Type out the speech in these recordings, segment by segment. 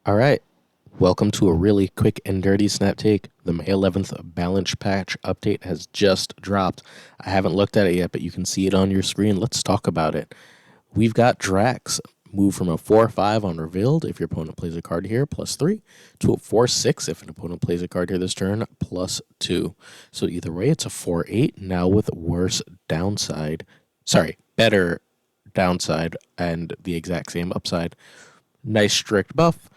All right. Welcome to a really quick and dirty snap take. The May 11th balance patch update has just dropped. I haven't looked at it yet, but you can see it on your screen. Let's talk about it. We've got Drax move from a 4-5 on revealed if your opponent plays a card here, +3, to a 4-6 if an opponent plays a card here this turn, +2. So either way, it's a 4-8 now with worse downside. Sorry, better downside and the exact same upside. Nice strict buff.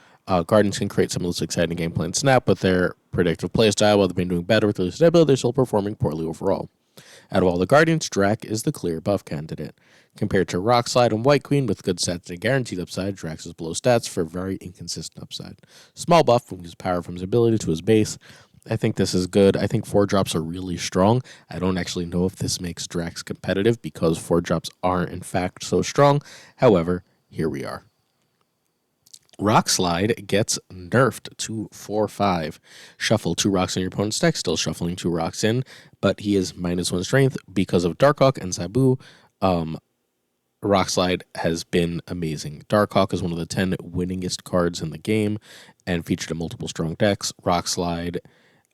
Guardians can create some of those exciting gameplay in Snap with their predictive playstyle. While they've been doing better with their stability, they're still performing poorly overall. Out of all the Guardians, Drac is the clear buff candidate. Compared to Rockslide and White Queen with good stats and guaranteed upside, Drax is below stats for very inconsistent upside. Small buff from his power from his ability to his base. I think this is good. I think 4-drops are really strong. I don't actually know if this makes Drax competitive because 4-drops aren't in fact so strong. However, here we are. Rockslide gets nerfed to 4-5. Shuffle 2 rocks in your opponent's deck, still shuffling 2 rocks in, but he is -1 strength because of Darkhawk and Sabu. Rockslide has been amazing. Darkhawk is one of the 10 winningest cards in the game and featured in multiple strong decks. Rockslide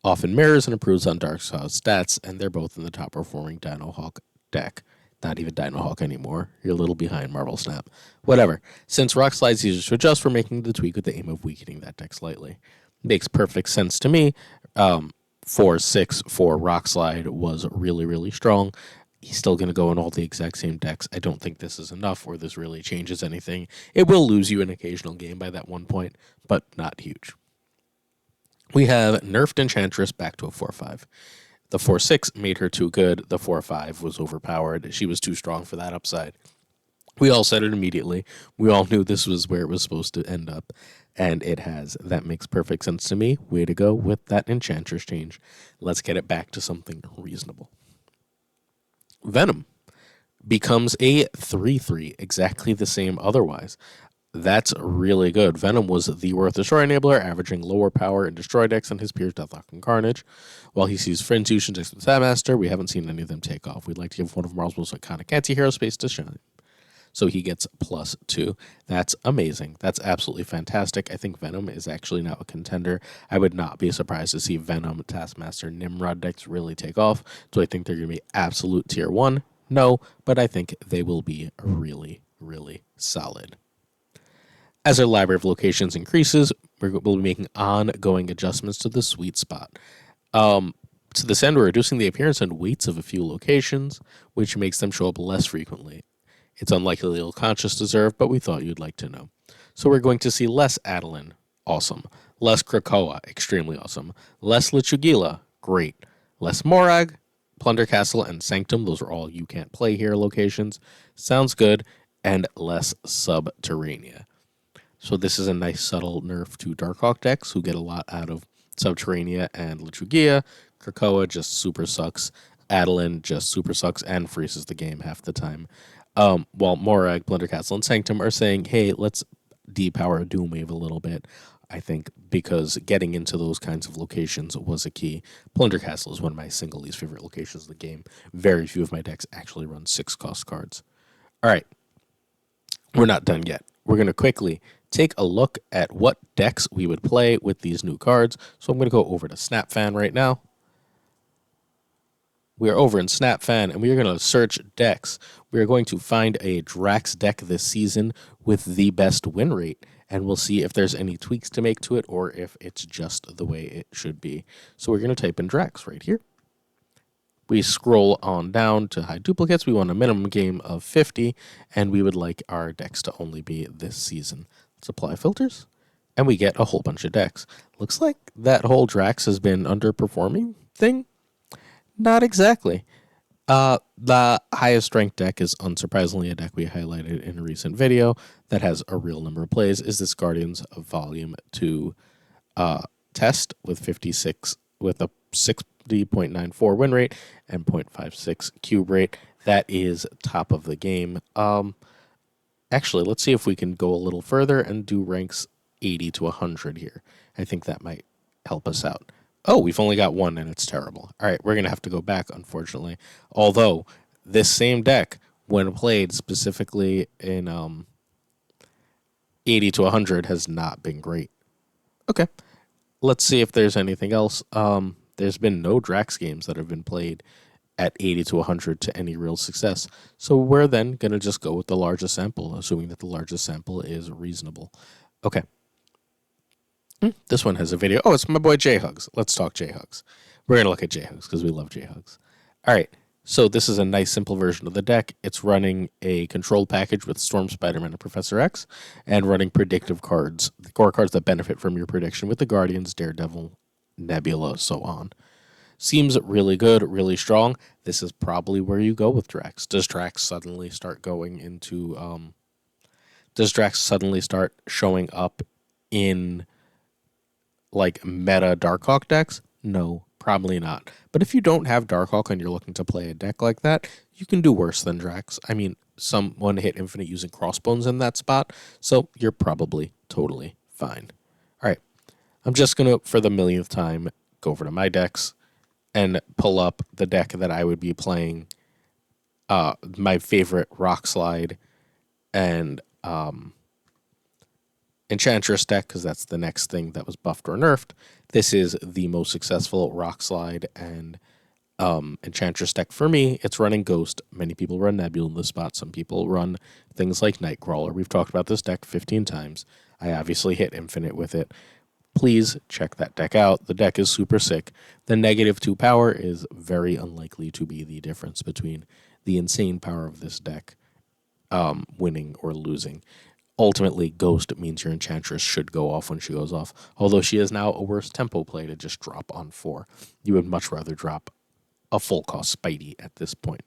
often mirrors and improves on Darkhawk's stats, and they're both in the top performing Hawk deck. Not even Hawk anymore. You're a little behind Marvel Snap. Whatever. Since Rockslide's easier to adjust, we're making the tweak with the aim of weakening that deck slightly. Makes perfect sense to me. 4-6 for Rockslide was really, really strong. He's still going to go in all the exact same decks. I don't think this is enough or this really changes anything. It will lose you an occasional game by that 1 point, but not huge. We have nerfed Enchantress back to a 4-5. The 4-6 made her too good. The 4-5 was overpowered. She was too strong for that upside. We all said it immediately. We all knew this was where it was supposed to end up, and it has. That makes perfect sense to me. Way to go with that Enchantress change. Let's get it back to something reasonable. Venom becomes a 3-3, exactly the same otherwise. That's really good. Venom was the Worth Destroy enabler, averaging lower power in Destroy decks than his peers Deathlock and Carnage. While he sees Friends Fusion decks with Master, we haven't seen any of them take off. We'd like to give one of Marvel's most iconic anti-hero space to shine. So he gets +2. That's amazing. That's absolutely fantastic. I think Venom is actually now a contender. I would not be surprised to see Venom, Taskmaster, Nimrod decks really take off. Do I think they're going to be absolute tier 1? No, but I think they will be really, really solid. As our library of locations increases, we'll be making ongoing adjustments to the sweet spot. To this end, we're reducing the appearance and weights of a few locations, which makes them show up less frequently. It's unlikely they'll conscious deserve, but we thought you'd like to know. So we're going to see less Adeline, awesome. Less Krakoa, extremely awesome. Less Lichugila, great. Less Morag, Plunder Castle, and Sanctum, those are all you can't play here locations. Sounds good. And less Subterranea. So this is a nice subtle nerf to Darkhawk decks who get a lot out of Subterranea and Lichugila. Krakoa just super sucks. Adeline just super sucks and freezes the game half the time. While Morag, Plunder Castle, and Sanctum are saying, hey, let's depower Doomwave a little bit. I think because getting into those kinds of locations was a key. Plunder Castle is one of my single least favorite locations of the game. Very few of my decks actually run 6-cost cards. All right. We're not done yet. We're going to quickly take a look at what decks we would play with these new cards. So I'm going to go over to SnapFan right now. We are over in SnapFan, and we are going to search decks. We are going to find a Drax deck this season with the best win rate, and we'll see if there's any tweaks to make to it or if it's just the way it should be. So we're going to type in Drax right here. We scroll on down to hide duplicates. We want a minimum game of 50, and we would like our decks to only be this season. Let's apply filters, and we get a whole bunch of decks. Looks like that whole Drax has been underperforming thing. Not exactly. The highest ranked deck is unsurprisingly a deck we highlighted in a recent video that has a real number of plays. Is this Guardians of Volume 2 test with 56 with a 60.94 win rate and 0.56 cube rate. That is top of the game. Actually, let's see if we can go a little further and do ranks 80 to 100 here. I think that might help us out. Oh, we've only got one, and it's terrible. All right, we're going to have to go back, unfortunately. Although, this same deck, when played specifically in 80 to 100, has not been great. Okay, let's see if there's anything else. There's been no Drax games that have been played at 80 to 100 to any real success. So we're then going to just go with the largest sample, assuming that the largest sample is reasonable. Okay. This one has a video. Oh, it's my boy J-Hugs. Let's talk J-Hugs. We're going to look at J-Hugs because we love J-Hugs. All right. So this is a nice, simple version of the deck. It's running a controlled package with Storm, Spider-Man, and Professor X, and running predictive cards, the core cards that benefit from your prediction with the Guardians, Daredevil, Nebula, so on. Seems really good, really strong. This is probably where you go with Drax. Does Drax suddenly start going into... does Drax suddenly start showing up in, like, meta Darkhawk decks? No, probably not. But if you don't have Darkhawk and you're looking to play a deck like that, you can do worse than Drax. I mean, someone hit Infinite using Crossbones in that spot, so you're probably totally fine. All right, I'm just going to, for the millionth time, go over to my decks and pull up the deck that I would be playing, my favorite Rockslide and Enchantress deck, because that's the next thing that was buffed or nerfed. This is the most successful Rockslide and Enchantress deck for me. It's running Ghost. Many people run Nebula in this spot. Some people run things like Nightcrawler. We've talked about this deck 15 times. I obviously hit Infinite with it. Please check that deck out. The deck is super sick. The -2 power is very unlikely to be the difference between the insane power of this deck winning or losing. Ultimately, Ghost means your Enchantress should go off when she goes off, although she is now a worse tempo play to just drop on 4. You would much rather drop a full-cost Spidey at this point.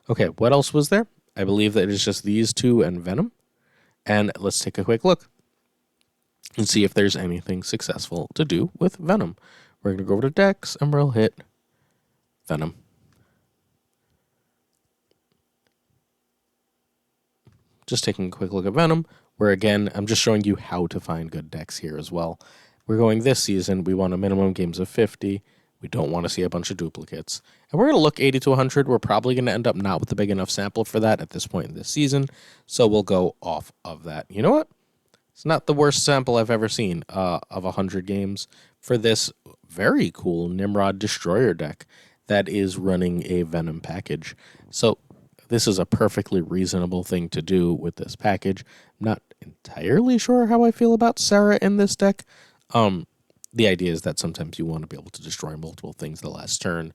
Okay, what else was there? I believe that it is just these two and Venom. And let's take a quick look and see if there's anything successful to do with Venom. We're going to go over to decks, and we'll hit Venom. Just taking a quick look at Venom, where again, I'm just showing you how to find good decks here as well. We're going this season, we want a minimum games of 50. We don't want to see a bunch of duplicates. And we're going to look 80 to 100. We're probably going to end up not with a big enough sample for that at this point in this season. So we'll go off of that. You know what? It's not the worst sample I've ever seen of 100 games for this very cool Nimrod Destroyer deck that is running a Venom package. So this is a perfectly reasonable thing to do with this package. I'm not entirely sure how I feel about Sarah in this deck. The idea is that sometimes you want to be able to destroy multiple things the last turn.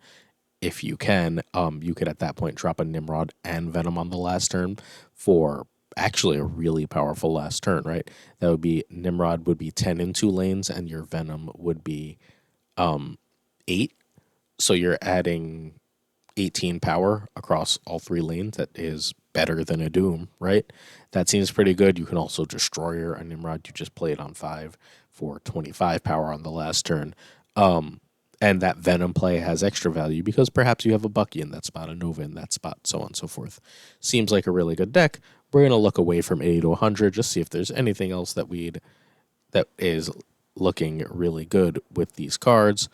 If you can, you could at that point drop a Nimrod and Venom on the last turn for actually a really powerful last turn, right? That would be Nimrod would be 10 in 2 lanes, and your Venom would be 8. So you're adding 18 power across all 3 lanes. That is better than a Doom, right? That seems pretty good. You can also destroy your Nimrod. You just play it on 5 for 25 power on the last turn. And that Venom play has extra value because perhaps you have a Bucky in that spot, a Nova in that spot, so on and so forth. Seems like a really good deck. We're going to look away from 80 to 100, just see if there's anything else that is looking really good with these cards.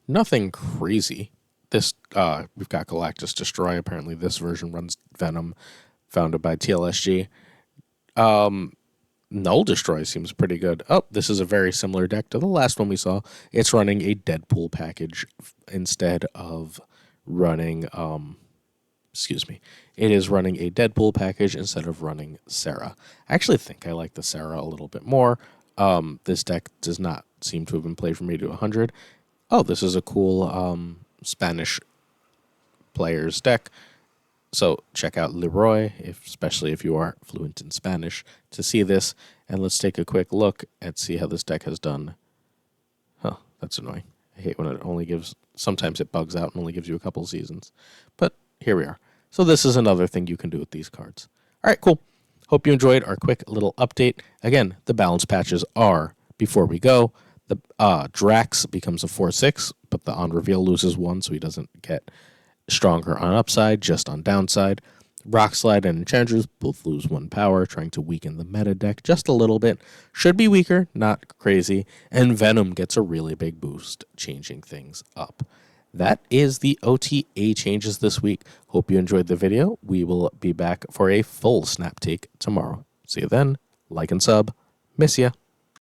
Nothing crazy. This we've got Galactus Destroy. Apparently this version runs Venom, founded by TLSG. Null Destroy seems pretty good. Oh, this is a very similar deck to the last one we saw. It's running a Deadpool package instead of running, It is running a Deadpool package instead of running Sarah. I actually think I like the Sarah a little bit more. This deck does not seem to have been played from 80 to 100. Oh, this is a cool Spanish player's deck. So check out Leroy, especially if you are fluent in Spanish, to see this. And let's take a quick look and see how this deck has done. Huh, that's annoying. I hate when it only gives... Sometimes it bugs out and only gives you a couple seasons. But here we are. So this is another thing you can do with these cards. All right, cool. Hope you enjoyed our quick little update. Again, the balance patches are, before we go, the Drax becomes a 4/6, but the on reveal loses 1, so he doesn't get stronger on upside, just on downside. Rockslide and Enchantress both lose 1 power, trying to weaken the meta deck just a little bit. Should be weaker, not crazy. And Venom gets a really big boost, changing things up. That is the OTA changes this week. Hope you enjoyed the video. We will be back for a full snap take tomorrow. See you then. Like and sub. Miss ya.